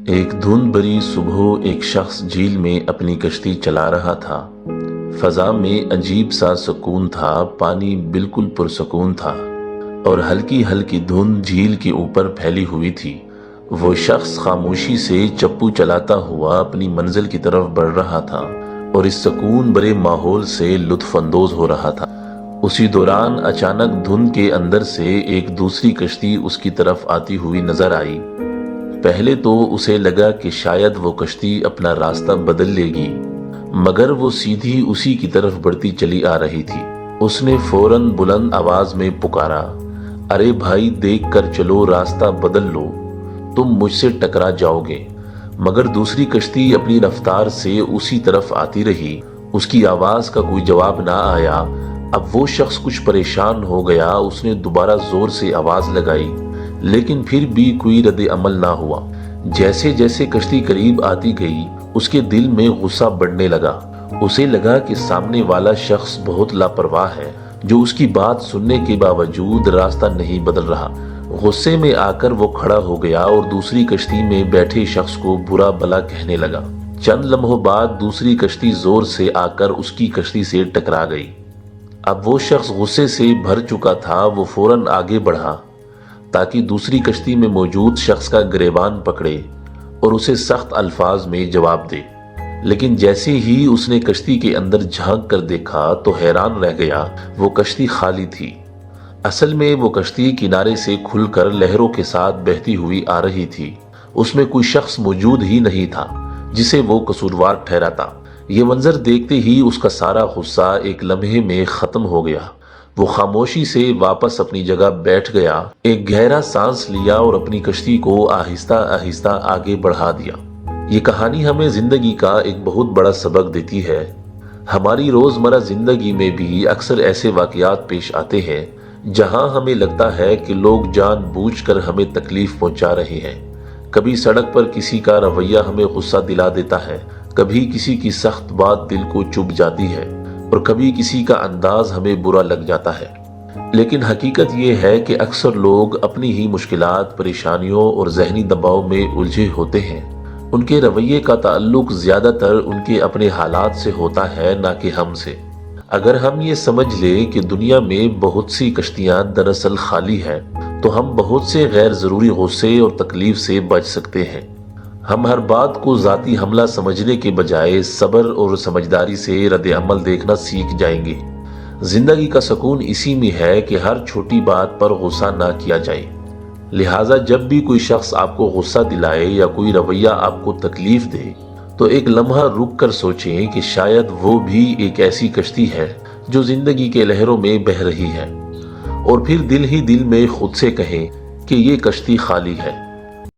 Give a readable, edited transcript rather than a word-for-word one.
ایک دھند بھری صبح ایک شخص جھیل میں اپنی کشتی چلا رہا تھا۔ فضا میں عجیب سا سکون تھا، پانی بالکل پرسکون تھا اور ہلکی ہلکی دھند جھیل کے اوپر پھیلی ہوئی تھی۔ وہ شخص خاموشی سے چپو چلاتا ہوا اپنی منزل کی طرف بڑھ رہا تھا اور اس سکون بھرے ماحول سے لطف اندوز ہو رہا تھا۔ اسی دوران اچانک دھند کے اندر سے ایک دوسری کشتی اس کی طرف آتی ہوئی نظر آئی۔ پہلے تو اسے لگا کہ شاید وہ کشتی اپنا راستہ بدل لے گی، مگر وہ سیدھی اسی کی طرف بڑھتی چلی آ رہی تھی۔ اس نے فوراً بلند آواز میں پکارا، ارے بھائی دیکھ کر چلو، راستہ بدل لو، تم مجھ سے ٹکرا جاؤ گے۔ مگر دوسری کشتی اپنی رفتار سے اسی طرف آتی رہی۔ اس کی آواز کا کوئی جواب نہ آیا۔ اب وہ شخص کچھ پریشان ہو گیا۔ اس نے دوبارہ زور سے آواز لگائی، لیکن پھر بھی کوئی رد عمل نہ ہوا۔ جیسے جیسے کشتی قریب آتی گئی، اس کے دل میں غصہ بڑھنے لگا۔ اسے لگا کہ سامنے والا شخص بہت لاپرواہ ہے، جو اس کی بات سننے کے باوجود راستہ نہیں بدل رہا۔ غصے میں آ کر وہ کھڑا ہو گیا اور دوسری کشتی میں بیٹھے شخص کو برا بھلا کہنے لگا۔ چند لمحوں بعد دوسری کشتی زور سے آ کر اس کی کشتی سے ٹکرا گئی۔ اب وہ شخص غصے سے بھر چکا تھا۔ وہ فوراً آگے بڑھا تاکہ دوسری کشتی میں موجود شخص کا گریبان پکڑے اور اسے سخت الفاظ میں جواب دے، لیکن جیسے ہی اس نے کشتی کے اندر جھانک کر دیکھا تو حیران رہ گیا۔ وہ کشتی خالی تھی۔ اصل میں وہ کشتی کنارے سے کھل کر لہروں کے ساتھ بہتی ہوئی آ رہی تھی۔ اس میں کوئی شخص موجود ہی نہیں تھا جسے وہ قصوروار ٹھہراتا۔ یہ منظر دیکھتے ہی اس کا سارا غصہ ایک لمحے میں ختم ہو گیا۔ وہ خاموشی سے واپس اپنی جگہ بیٹھ گیا، ایک گہرا سانس لیا اور اپنی کشتی کو آہستہ آہستہ آگے بڑھا دیا۔ یہ کہانی ہمیں زندگی کا ایک بہت بڑا سبق دیتی ہے۔ ہماری روزمرہ زندگی میں بھی اکثر ایسے واقعات پیش آتے ہیں جہاں ہمیں لگتا ہے کہ لوگ جان بوجھ کر ہمیں تکلیف پہنچا رہے ہیں۔ کبھی سڑک پر کسی کا رویہ ہمیں غصہ دلا دیتا ہے، کبھی کسی کی سخت بات دل کو چبھ جاتی ہے اور کبھی کسی کا انداز ہمیں برا لگ جاتا ہے۔ لیکن حقیقت یہ ہے کہ اکثر لوگ اپنی ہی مشکلات، پریشانیوں اور ذہنی دباؤ میں الجھے ہوتے ہیں۔ ان کے رویے کا تعلق زیادہ تر ان کے اپنے حالات سے ہوتا ہے، نہ کہ ہم سے۔ اگر ہم یہ سمجھ لیں کہ دنیا میں بہت سی کشتیاں دراصل خالی ہیں، تو ہم بہت سے غیر ضروری غصے اور تکلیف سے بچ سکتے ہیں۔ ہم ہر بات کو ذاتی حملہ سمجھنے کے بجائے صبر اور سمجھداری سے رد عمل دیکھنا سیکھ جائیں گے۔ زندگی کا سکون اسی میں ہے کہ ہر چھوٹی بات پر غصہ نہ کیا جائے۔ لہٰذا جب بھی کوئی شخص آپ کو غصہ دلائے یا کوئی رویہ آپ کو تکلیف دے، تو ایک لمحہ رک کر سوچیں کہ شاید وہ بھی ایک ایسی کشتی ہے جو زندگی کے لہروں میں بہہ رہی ہے، اور پھر دل ہی دل میں خود سے کہیں کہ یہ کشتی خالی ہے۔